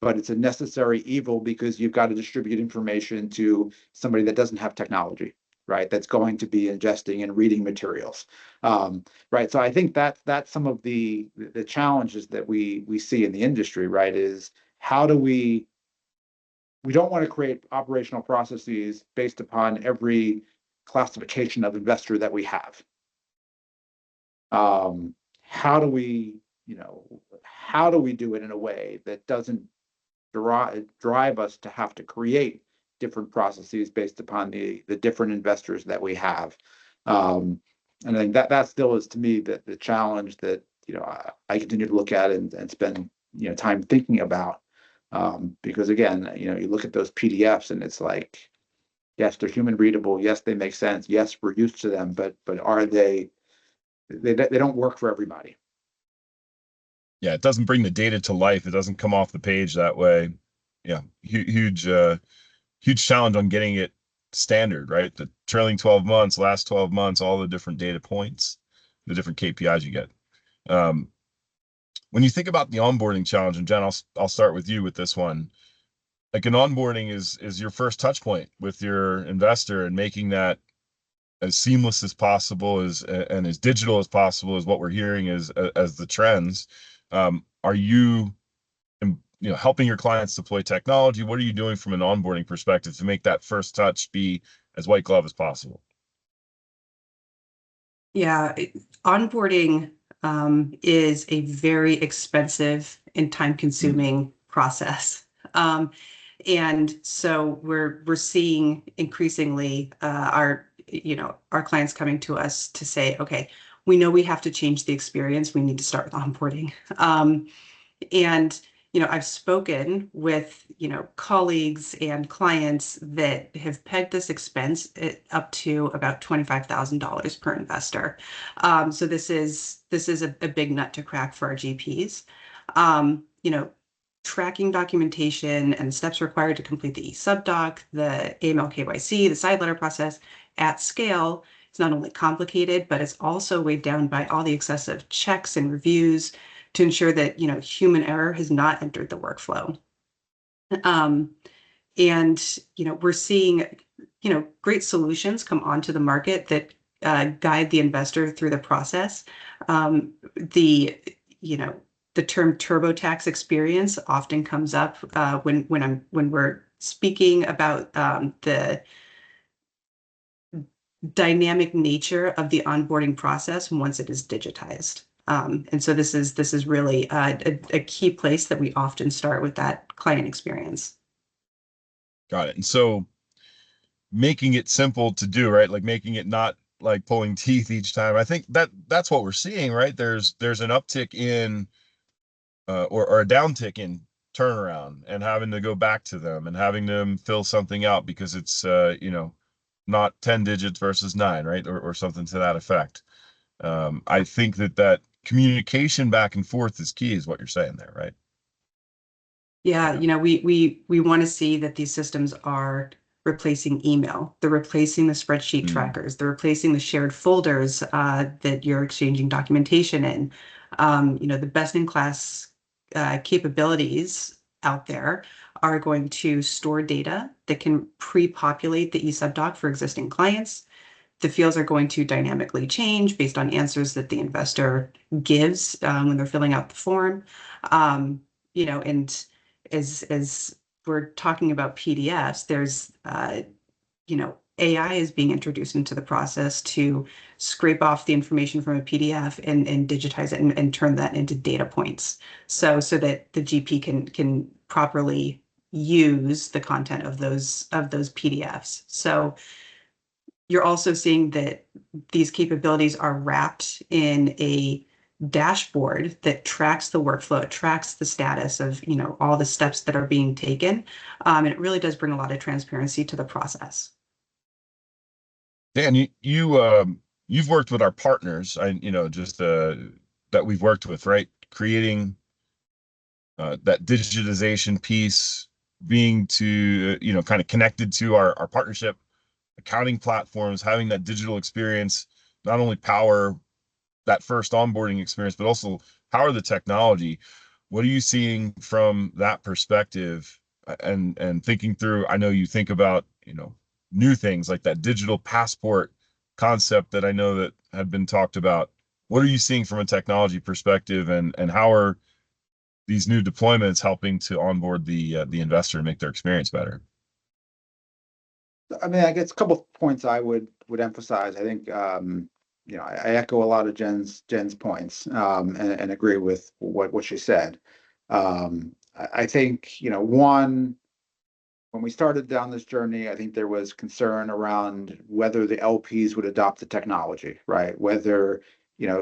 Speaker 4: but it's a necessary evil because you've got to distribute information to somebody that doesn't have technology, right? That's going to be ingesting and reading materials, right? So I think that's some of the challenges that we see in the industry, right? Is how do we don't want to create operational processes based upon every classification of investor that we have. How do we do it in a way that doesn't drive us to have to create different processes based upon the different investors that we have? And I think that still is, to me, the challenge that I continue to look at and spend time thinking about, because again, you look at those PDFs and it's like, yes, they're human readable, yes, they make sense, yes, we're used to them, but are they don't work for everybody.
Speaker 2: Yeah, it doesn't bring the data to life. It doesn't come off the page that way. Yeah, huge challenge on getting it standard, right? The trailing 12 months, last 12 months, all the different data points, the different KPIs you get. When you think about the onboarding challenge, and Jen, I'll start with you with this one. Like, an onboarding is your first touch point with your investor, and making that as seamless as possible and as digital as possible is what we're hearing as the trends. Are you helping your clients deploy technology? What are you doing from an onboarding perspective to make that first touch be as white glove as possible?
Speaker 5: Yeah, onboarding is a very expensive and time-consuming process. And so we're seeing increasingly our clients coming to us to say, okay, we know we have to change the experience. We need to start with onboarding. And I've spoken with colleagues and clients that have pegged this expense up to about $25,000 per investor. So this is a big nut to crack for our GPs. Tracking documentation and steps required to complete the eSubdoc, the AML KYC, the side letter process at scale. It's not only complicated, but it's also weighed down by all the excessive checks and reviews to ensure that human error has not entered the workflow. And we're seeing great solutions come onto the market that guide the investor through the process. The term TurboTax experience often comes up when we're speaking about the dynamic nature of the onboarding process once it is digitized. And so this is really a key place that we often start with that client experience.
Speaker 2: Got it. And so making it simple to do, right? Like making it not like pulling teeth each time. I think that's what we're seeing, right? There's an uptick in or a downtick in turnaround and having to go back to them and having them fill something out because it's not 10 digits versus 9, right? Or something to that effect. I think that communication back and forth is key, is what you're saying there, right?
Speaker 5: Yeah, we want to see that these systems are replacing email. They're replacing the spreadsheet trackers. They're replacing the shared folders that you're exchanging documentation in. The best-in-class capabilities out there are going to store data that can pre-populate the eSubdoc for existing clients. The fields are going to dynamically change based on answers that the investor gives when they're filling out the form. And as we're talking about PDFs, there's AI is being introduced into the process to scrape off the information from a PDF and digitize it and turn that into data points, so that the GP can properly use the content of those PDFs. So you're also seeing that these capabilities are wrapped in a dashboard that tracks the workflow, it tracks the status of all the steps that are being taken, and it really does bring a lot of transparency to the process.
Speaker 2: Dan, you've worked with our partners, that we've worked with, right? Creating that digitization piece, being to kind of connected to our partnership accounting platforms, having that digital experience, not only power that first onboarding experience, but also power the technology. What are you seeing from that perspective? And thinking through, I know you think about, new things like that digital passport concept that I know that have been talked about. What are you seeing from a technology perspective, and how are these new deployments helping to onboard the investor and make their experience better?
Speaker 4: I mean, I guess a couple of points I would emphasize. I think I echo a lot of Jen's points, and agree with what she said. I think one, when we started down this journey, I think there was concern around whether the LPs would adopt the technology, right? Whether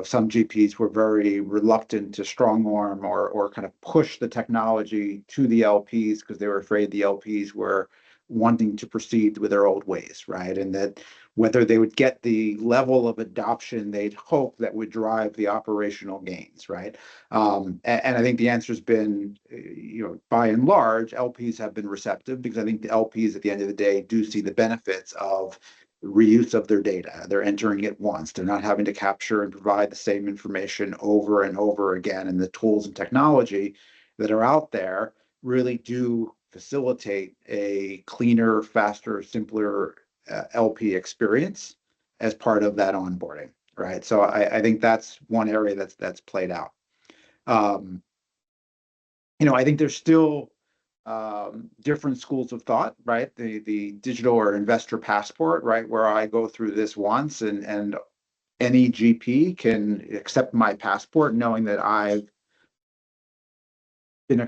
Speaker 4: some GPs were very reluctant to strong arm or kind of push the technology to the LPs because they were afraid the LPs were wanting to proceed with their old ways, right? And that whether they would get the level of adoption they'd hope that would drive the operational gains, right? And I think the answer has been, by and large, LPs have been receptive, because I think the LPs at the end of the day do see the benefits of reuse of their data. They're entering it once. They're not having to capture and provide the same information over and over again. And the tools and technology that are out there really do facilitate a cleaner, faster, simpler LP experience as part of that onboarding, right? So I think that's one area that's played out. I think there's still different schools of thought, right? The digital or investor passport, right, where I go through this once and any GP can accept my passport knowing that I've been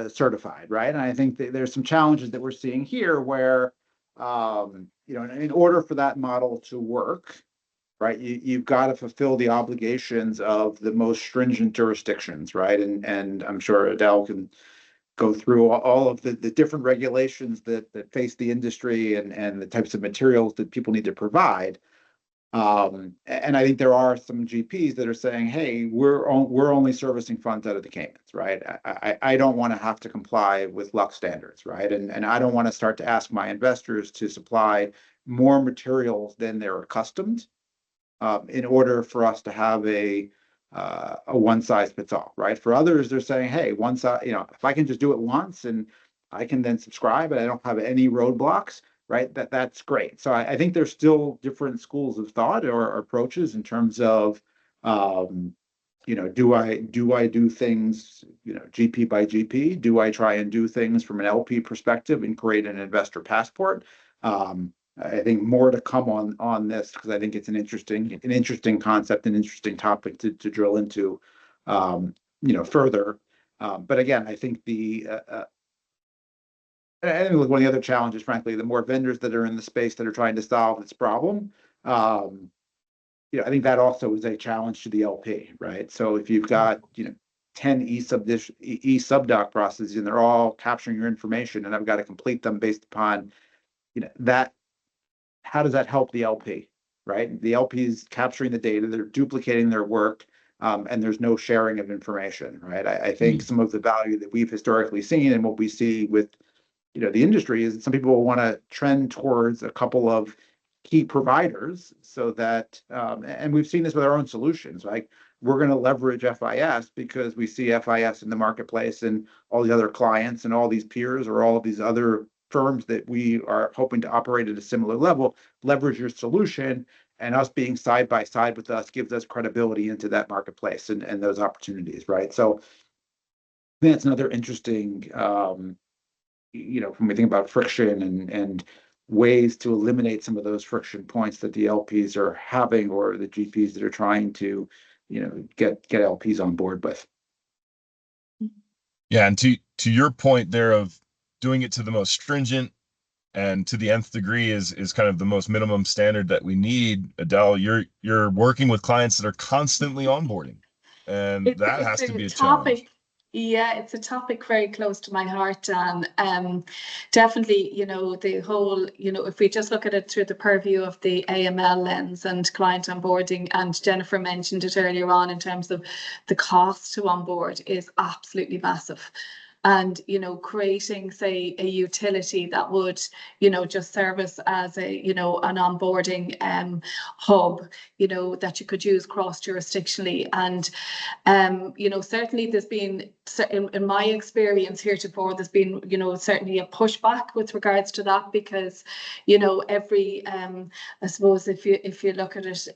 Speaker 4: certified, right? And I think that there's some challenges that we're seeing here where, in order for that model to work, right, you've got to fulfill the obligations of the most stringent jurisdictions, right? And I'm sure Adele can go through all of the different regulations that face the industry and the types of materials that people need to provide. And I think there are some GPs that are saying, hey, we're only servicing funds out of the Caymans, right? I don't want to have to comply with Lux standards, right? And I don't want to start to ask my investors to supply more materials than they're accustomed, in order for us to have a one size fits all, right? For others, they're saying, hey, if I can just do it once and I can then subscribe and I don't have any roadblocks, right? That's great. So I think there's still different schools of thought or approaches in terms of, do I do things, GP by GP? Do I try and do things from an LP perspective and create an investor passport? I think more to come on this, because I think it's an interesting concept, an interesting topic to drill into, further. But again, I think I think one of the other challenges, frankly, the more vendors that are in the space that are trying to solve this problem, I think that also is a challenge to the LP, right? So if you've got 10 eSubdoc processes and they're all capturing your information, and I've got to complete them based upon that, how does that help the LP, right? The LP is capturing the data, they're duplicating their work. and there's no sharing of information, right? I think some of the value that we've historically seen and what we see with, the industry is that some people want to trend towards a couple of key providers so that, and we've seen this with our own solutions, like we're going to leverage FIS because we see FIS in the marketplace and all the other clients and all these peers or all of these other firms that we are hoping to operate at a similar level, leverage your solution, and us being side by side with us gives us credibility into that marketplace and those opportunities, right? So that's another interesting, when we think about friction and ways to eliminate some of those friction points that the LPs are having or the GPs that are trying to, get LPs on board with.
Speaker 2: Yeah, and to your point there of doing it to the most stringent and to the nth degree is kind of the most minimum standard that we need. Adele, you're working with clients that are constantly onboarding, and that has to be a challenge.
Speaker 3: Yeah, it's a topic very close to my heart, and definitely, the whole, if we just look at it through the purview of the AML lens and client onboarding, and Jennifer mentioned it earlier on in terms of the cost to onboard is absolutely massive. And, creating, say, a utility that would, just service as a, an onboarding hub, that you could use cross-jurisdictionally. And, certainly there's been, in my experience heretofore, there's been, certainly a pushback with regards to that because, every, I suppose if you look at it,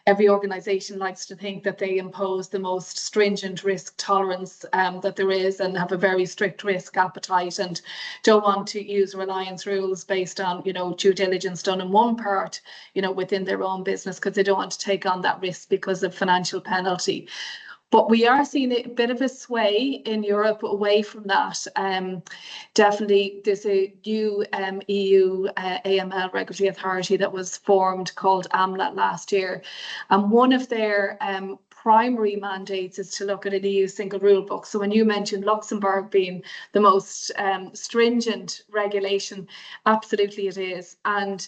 Speaker 3: every organisation likes to think that they impose the most stringent risk tolerance that there is and have a very strict risk appetite and don't want to use reliance rules based on, due diligence done in one part, within their own business because they don't want to take on that risk because of financial penalty. But we are seeing a bit of a sway in Europe away from that. Definitely, there's a new EU AML regulatory authority that was formed called AMLA last year. And one of their primary mandates is to look at an EU single rule book. So when you mentioned Luxembourg being the most stringent regulation, absolutely it is. And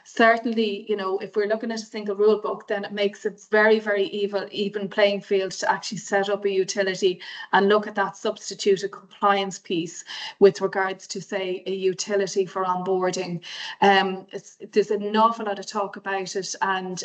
Speaker 3: certainly, if we're looking at a single rule book, then it makes it very, very even playing field to actually set up a utility and look at that substituted compliance piece with regards to, say, a utility for onboarding. There's an awful lot of talk about it, and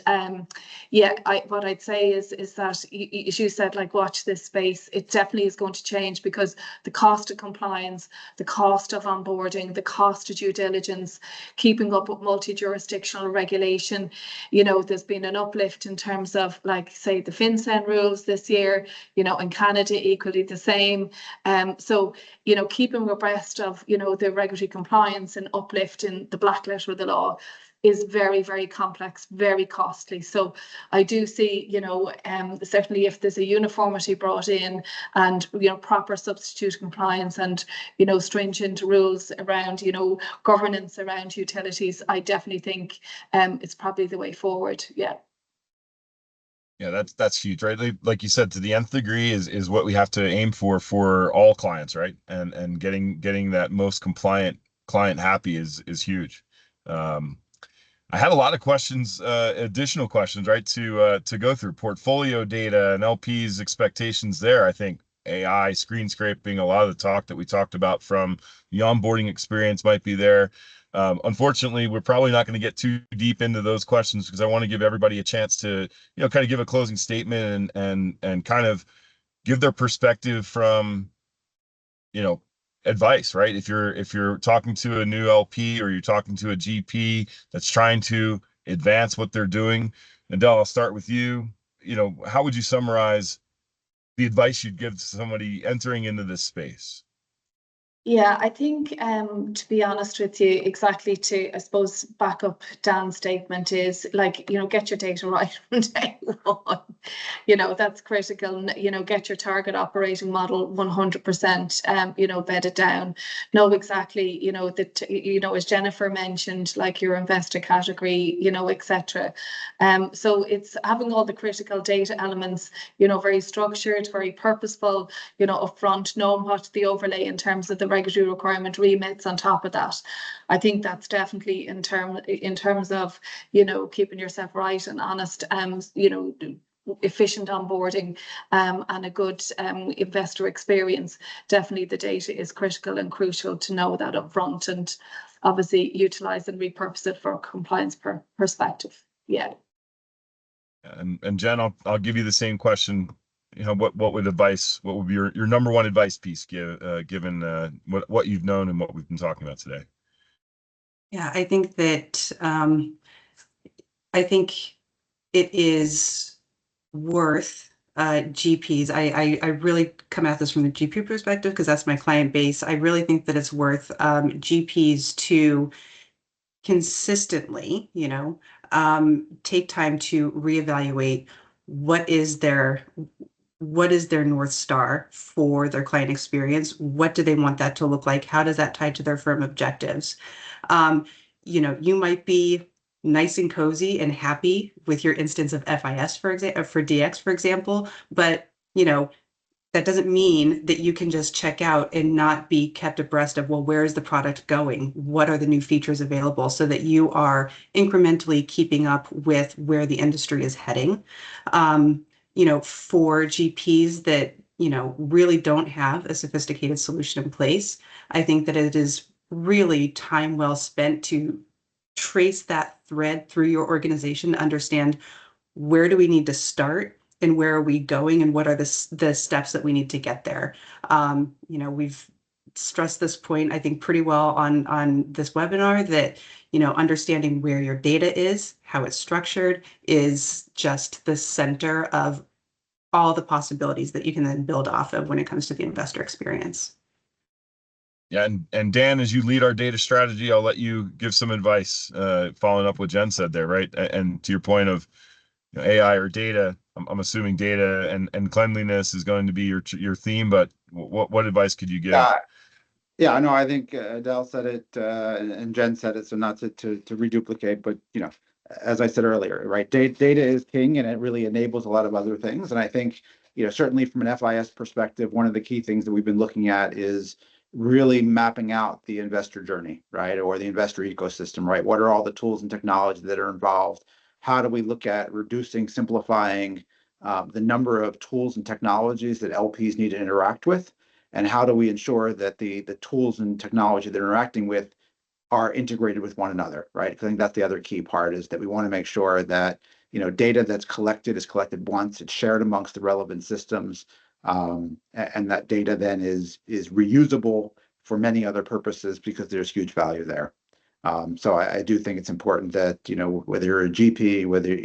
Speaker 3: what I'd say is that, as you said, like, watch this space. It definitely is going to change because the cost of compliance, the cost of onboarding, the cost of due diligence, keeping up with multi-jurisdictional regulation. There's been an uplift in terms of, like, say, the FinCEN rules this year, in Canada, equally the same. So, keeping abreast of, the regulatory compliance and uplift in the black letter of the law is very, very complex, very costly. So I do see, certainly if there's a uniformity brought in and, proper substitute compliance and, stringent rules around, governance around utilities, I definitely think it's probably the way forward. Yeah.
Speaker 2: Yeah, that's huge, right? Like you said, to the nth degree is what we have to aim for all clients, right? And getting that most compliant client happy is huge. I had a lot of questions, additional questions, right, to go through. Portfolio data and LPs expectations there. I think AI, screen scraping, a lot of the talk that we talked about from the onboarding experience might be there. Unfortunately, we're probably not going to get too deep into those questions because I want to give everybody a chance to, kind of give a closing statement and kind of give their perspective from, advice, right? If you're talking to a new LP or you're talking to a GP that's trying to advance what they're doing. Adele, I'll start with you. How would you summarize the advice you'd give to somebody entering into this space?
Speaker 3: Yeah, I think, to be honest with you, exactly to, I suppose, back up Dan's statement is, like, get your data right from day one. That's critical. Get your target operating model 100%, bedded down. Know exactly, that, as Jennifer mentioned, like your investor category, etc. So it's having all the critical data elements, very structured, very purposeful, upfront, knowing what the overlay in terms of the regulatory requirement remits on top of that. I think that's definitely in terms of, keeping yourself right and honest, efficient onboarding and a good investor experience, definitely the data is critical and crucial to know that upfront and obviously utilize and repurpose it for a compliance perspective. Yeah.
Speaker 2: And Jen, I'll give you the same question. You know, what would be your number one advice piece given what you've known and what we've been talking about today?
Speaker 5: Yeah, I think that I think it is worth GPs. I really come at this from the GP perspective because that's my client base. I really think that it's worth GPs to consistently, take time to reevaluate what is their North Star for their client experience. What do they want that to look like? How does that tie to their firm objectives? You might be nice and cozy and happy with your instance of FIS, for DX, for example, but that doesn't mean that you can just check out and not be kept abreast of, well, where is the product going? What are the new features available, so that you are incrementally keeping up with where the industry is heading. For GPs that, really don't have a sophisticated solution in place, I think that it is really time well spent to trace that thread through your organization, understand where do we need to start and where are we going and what are the steps that we need to get there. We've stressed this point, I think, pretty well on this webinar, that, understanding where your data is, how it's structured, is just the center of all the possibilities that you can then build off of when it comes to the investor experience.
Speaker 2: Yeah, and Dan, as you lead our data strategy, I'll let you give some advice, following up what Jen said there, right? And to your point of AI or data, I'm assuming data and cleanliness is going to be your theme, but what advice could you give?
Speaker 4: Yeah, no, I think Adele said it and Jen said it, so not to reduplicate, but as I said earlier, right? Data is king, and it really enables a lot of other things. And I think certainly from an FIS perspective, one of the key things that we've been looking at is really mapping out the investor journey, right? Or the investor ecosystem, right? What are all the tools and technology that are involved? How do we look at reducing, simplifying the number of tools and technologies that LPs need to interact with? And how do we ensure that the tools and technology they're interacting with are integrated with one another, right? I think that's the other key part, is that we want to make sure that data that's collected is collected once, it's shared amongst the relevant systems, and that data then is reusable for many other purposes, because there's huge value there. So I do think it's important that whether you're a GP, whether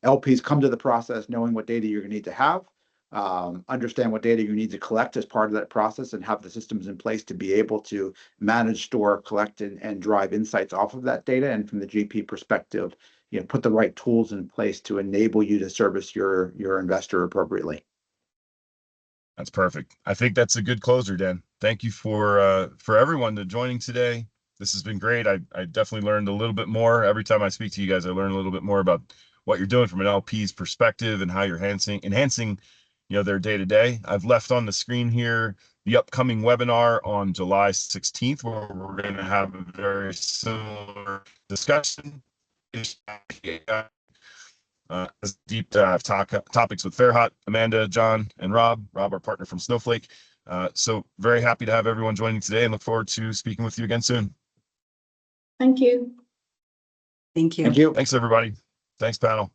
Speaker 4: LPs come to the process knowing what data you're going to need to have, understand what data you need to collect as part of that process, and have the systems in place to be able to manage, store, collect, and drive insights off of that data. And from the GP perspective, put the right tools in place to enable you to service your investor appropriately.
Speaker 2: That's perfect. I think that's a good closer, Dan. Thank you for everyone joining today. This has been great. I definitely learned a little bit more. Every time I speak to you guys, I learn a little bit more about what you're doing from an LP's perspective and how you're enhancing their day-to-day. I've left on the screen here the upcoming webinar on July 16th, where we're going to have a very similar discussion. Deep dive topics with Fairhot, Amanda, John, and Rob, our partner from Snowflake. So very happy to have everyone joining today, and look forward to speaking with you again soon.
Speaker 3: Thank you.
Speaker 5: Thank you.
Speaker 4: Thank you.
Speaker 2: Thanks, everybody. Thanks, panel.